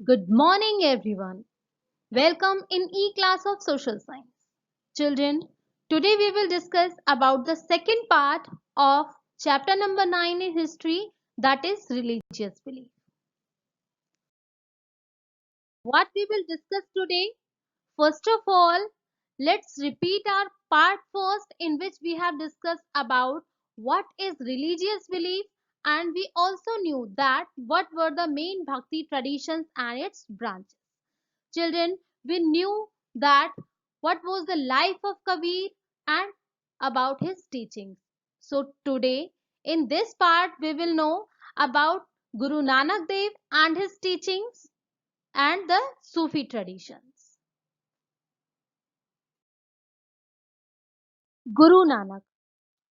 Good morning, everyone. Welcome in E-class of Social Science. Children, today we will discuss about the second part of chapter number 9 in history, that is religious belief. What we will discuss today? First of all, let's repeat our part first in which we have discussed about what is religious belief, and we also knew that what were the main bhakti traditions and its branches. Children, we knew that what was the life of Kabir and about his teachings. So today in this part we will know about Guru Nanak Dev and his teachings and the Sufi traditions. Guru Nanak.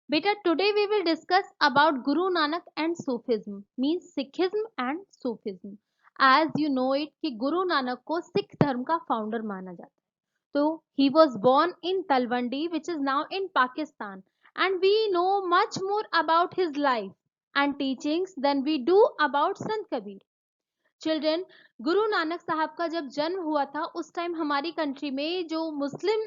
Beta, today we will discuss about Guru Nanak and Sufism, means Sikhism and Sufism. As you know it कि Guru Nanak को सिख धर्म का founder माना जाता है. So he was born in Talwandi, which is now in Pakistan, and we know much more about his life and teachings than we do about Sant Kabir. Children, Guru Nanak साहब का जब जन्म हुआ था उस टाइम हमारी कंट्री में जो मुस्लिम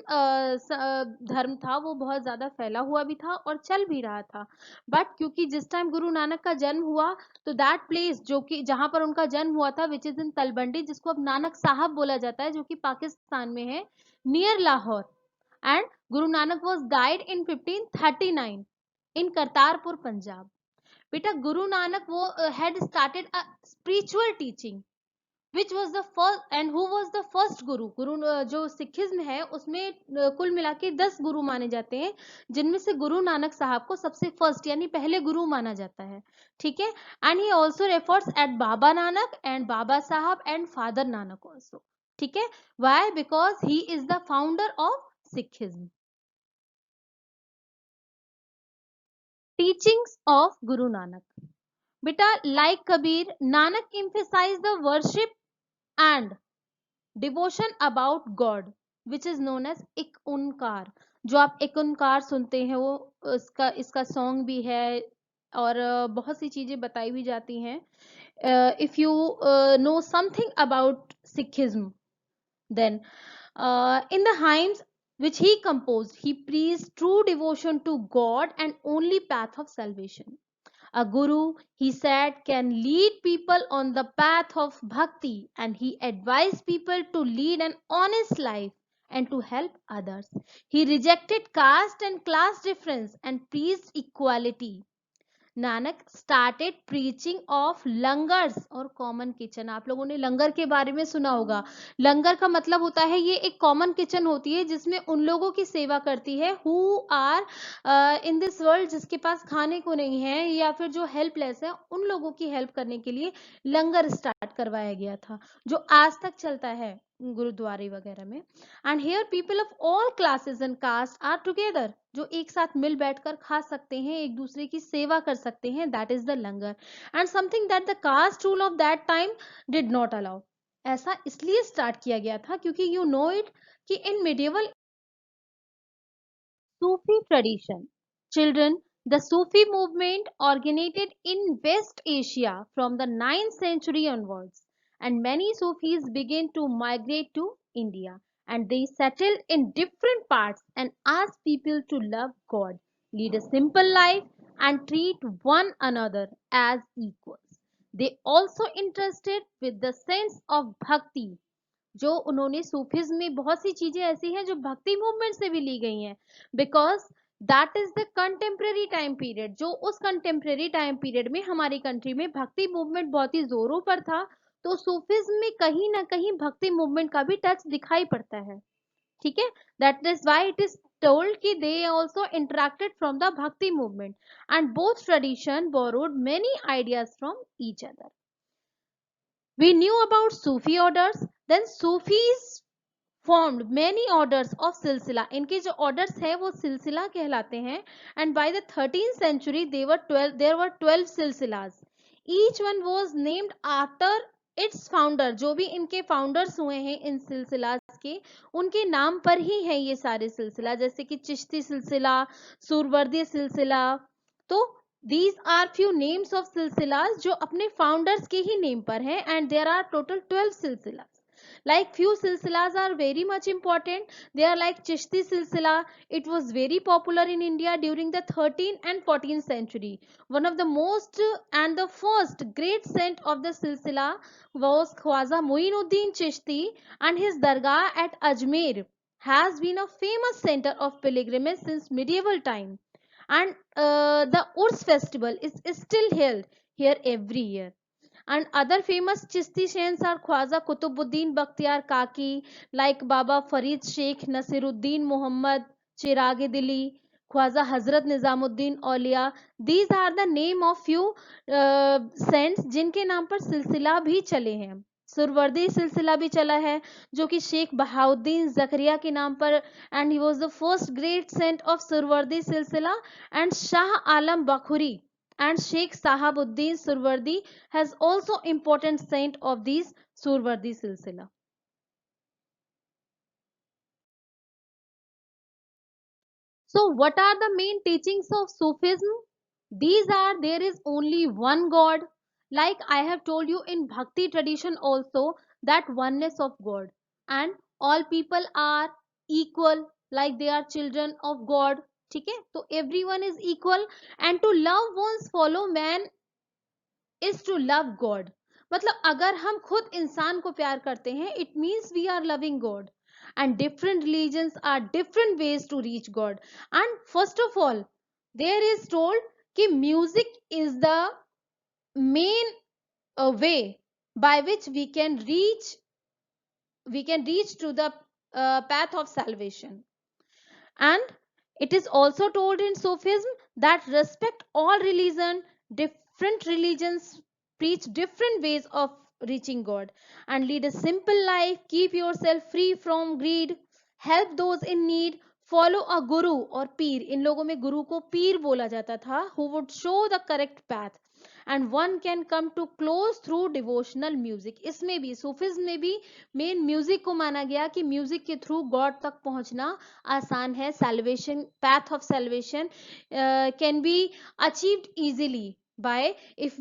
धर्म था वो बहुत ज़्यादा फैला हुआ भी था और चल भी रहा था. बट क्योंकि जिस टाइम गुरु नानक का जन्म हुआ तो दैट प्लेस जो कि जहाँ पर उनका जन्म हुआ था विच इज़ इन तलबंडी, जिसको अब नानक साहब बोला जाता है, जो कि पाकिस्तान में है near Lahore. And Guru Nanak was died in 1539 इन करतारपुर पंजाब. बेटा गुरु नानक वो had started a spiritual teaching which was the first, and who was the first गुरु जो सिखिज्म है उसमें कुल मिला के 10 गुरु माने जाते हैं, जिनमें से गुरु नानक साहब को सबसे फर्स्ट यानी पहले गुरु माना जाता है. ठीक है. And he also refers at Baba Nanak and Baba Sahab and father Nanak also. ठीक है. Why? Because he is the founder of Sikhism. Teachings of Guru Nanak. Beta, like Kabir, Nanak emphasized the worship and devotion about God, which is known as एक ओंकार. जो आप एक ओंकार सुनते हैं वो इसका सॉन्ग भी है और बहुत सी चीजें बताई भी जाती हैं. If you know something about Sikhism, then in the hymns which he composed, he preached true devotion to God and only path of salvation. A guru, he said, can lead people on the path of bhakti, and he advised people to lead an honest life and to help others. He rejected caste and class difference and preached equality. Nanak started preaching of langars और common kitchen. आप लोगों ने लंगर के बारे में सुना होगा. लंगर का मतलब होता है ये एक कॉमन किचन होती है जिसमें उन लोगों की सेवा करती है who are in this world, जिसके पास खाने को नहीं है या फिर जो हेल्पलेस है, उन लोगों की हेल्प करने के लिए लंगर स्टार्ट करवाया गया था, जो आज तक चलता है गुरुद्वारे वगैरह में. And here people of all classes and caste are together, जो एक साथ मिल बैठकर खा सकते हैं, एक दूसरे की सेवा कर सकते हैं. That is the langar. And something that the caste rule of that time did not allow. ऐसा इसलिए स्टार्ट किया गया था क्योंकि यू नो इट कि इन medieval Sufi tradition. Children, the Sufi movement originated in West Asia from the 9th century onwards, and many Sufis began to migrate to India, and they settled in different parts and asked people to love God, lead a simple life, and treat one another as equals. They also interested with the sense of bhakti. जो उन्होंने Sufism में बहुत सी चीजें ऐसी हैं जो भक्ति movement से भी ली गई हैं, because that is the contemporary time period. जो उस कंटेम्प्रेरी टाइम पीरियड में हमारी कंट्री में भक्ति मूवमेंट बहुत ही जोरों पर था, तो सूफिज्म में कहीं ना कहीं भक्ति मूवमेंट का भी टच दिखाई पड़ता है. ठीक है. That is why it is told कि they also interacted from the bhakti movement, and both tradition borrowed many ideas from each other. We knew about Sufi orders. Then Sufis formed many orders of silsila. इनके जो orders है वो silsila कहलाते हैं. And by the 13th century there were 12 silsilas. Each one was named after its founder. जो भी इनके founders हुए हैं इन silsilas के, उनके नाम पर ही है ये सारे सिलसिला, जैसे कि चिश्ती सिलसिला, सूरवर्दी सिलसिला. तो These are few names of silsilas जो अपने founders के ही name पर हैं, and there are total 12 silsilas. Like few silsilas are very much important. They are like Chishti silsila. It was very popular in India during the 13th and 14th century. One of the most and the first great saint of the silsila was Khwaja Muinuddin Chishti, and his dargah at Ajmer has been a famous center of pilgrimage since medieval time. And the Urs festival is still held here every year. And other famous Chishti saints are Khwaja Kutubuddin Bakhtiyar Kaki, like Baba Farid Sheikh Nasiruddin Muhammad Chirage Dili, Khwaja Hazrat Nizamuddin Aulia. These are the name of few saints जिनके नाम पर सिलसिला भी चले हैं. सुरवर्दी सिलसिला भी चला है जो कि शेख बहाउद्दीन जकरिया के नाम पर, and he was the first great saint of Suhrawardi silsila. And Shah Alam Bukhari and Sheikh Sahabuddin Surwardi has also important saint of these Surwardi silsila. So what are the main teachings of Sufism? These are, there is only one God. Like I have told you in Bhakti tradition also, that oneness of God, and all people are equal, like they are children of God. ठीक है, तो everyone is equal, and to love one's fellow man is to love God. मतलब अगर हम खुद इंसान को प्यार करते हैं, it means we are loving God. And different religions are different ways to reach God. And first of all, there is told कि music is the main way by which we can reach to the path of salvation. And it is also told in Sufism that respect all religion. Different religions preach different ways of reaching God. And lead a simple life, keep yourself free from greed, help those in need, follow a guru or peer. इन लोगों में गुरु को पीर बोला जाता था, who would show the correct path. And one can come to close through devotional music. इसमें भी Sufism में भी मेन म्यूजिक को माना गया कि म्यूजिक के थ्रू गॉड तक पहुंचना आसान है. salvation, path of salvation can be achieved easily by if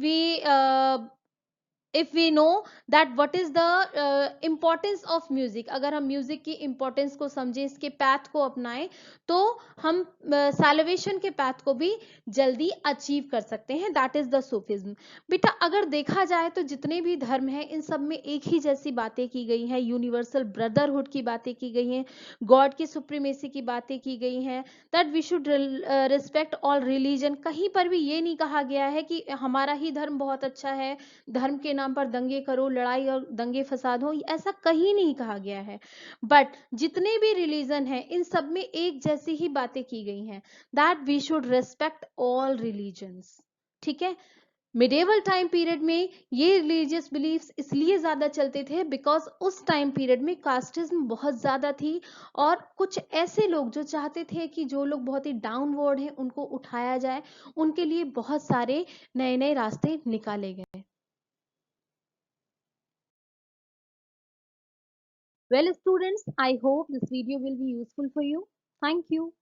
we know that what is the importance of music. अगर हम म्यूजिक की इंपॉर्टेंस को समझें, इसके पैथ को अपनाएं, तो हम सैल्वेशन के पैथ को भी जल्दी अचीव कर सकते हैं. That is the Sufism. बेटा अगर देखा जाए तो जितने भी धर्म हैं इन सब में एक ही जैसी बातें की गई हैं. यूनिवर्सल ब्रदरहुड की बातें की गई हैं, गॉड की सुप्रीमेसी की बातें की गई हैं, that we should respect all religion. कहीं पर भी ये नहीं कहा गया है कि हमारा ही धर्म बहुत अच्छा है, धर्म के नाम पर दंगे करो, लड़ाई और दंगे फसाद हो, ऐसा कहीं नहीं कहा गया है. बट जितने भी रिलीजन है इन सब में एक जैसी ही बातें की गई हैं, that we should respect all religions. ठीक है. मिडेवल टाइम पीरियड में ये रिलीजियस बिलीफ्स इसलिए ज्यादा चलते थे बिकॉज उस टाइम पीरियड में कास्टिज्म बहुत ज्यादा थी, और कुछ ऐसे लोग जो चाहते थे कि जो लोग बहुत ही डाउनवर्ड हैं उनको उठाया जाए, उनके लिए बहुत सारे नए नए रास्ते निकाले गए. Well, students, I hope this video will be useful for you. Thank you.